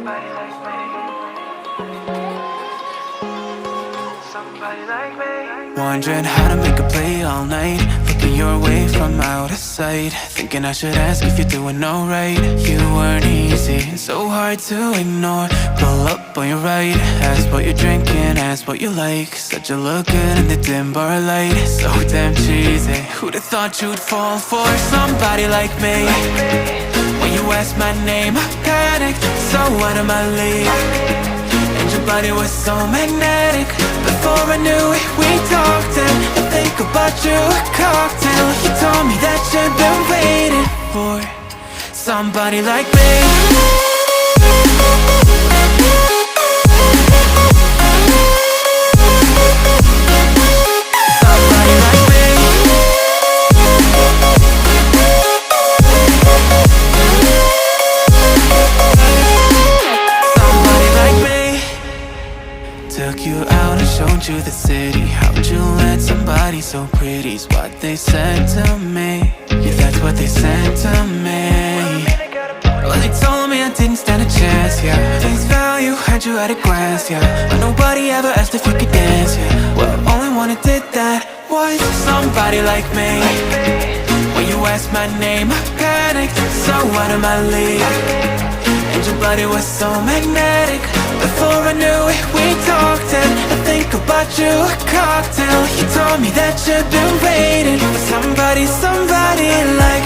Somebody like me. Somebody like me. Wondering how to make a play all night, looking your way from out of sight, thinking I should ask if you're doing alright. You weren't easy, so hard to ignore. Pull up on your right, ask what you're drinking, ask what you like. Said you look good in the dim bar light, so damn cheesy. Who'd have thought you'd fall for somebody like me? When you asked my name, I panicked, so out of my league. And your body was so magnetic. Before I knew it, we talked, and I think about you, a cocktail. You told me that you've been waiting for somebody like me. Somebody like me. Somebody like me. Took you out and showed you the city. How'd you let somebody so pretty's what they said to me? Yeah, that's what they said to me. Well, they told me I didn't stand a chance, yeah. Face value, had you at a glance, yeah. But nobody ever asked if you could dance, yeah. Well, only one who did that was somebody like me. When you asked my name, I panicked, so out of my league. And your body was so magnetic. Before I knew it, we talked, and I think about you, a cocktail. You told me that you've been waiting for somebody like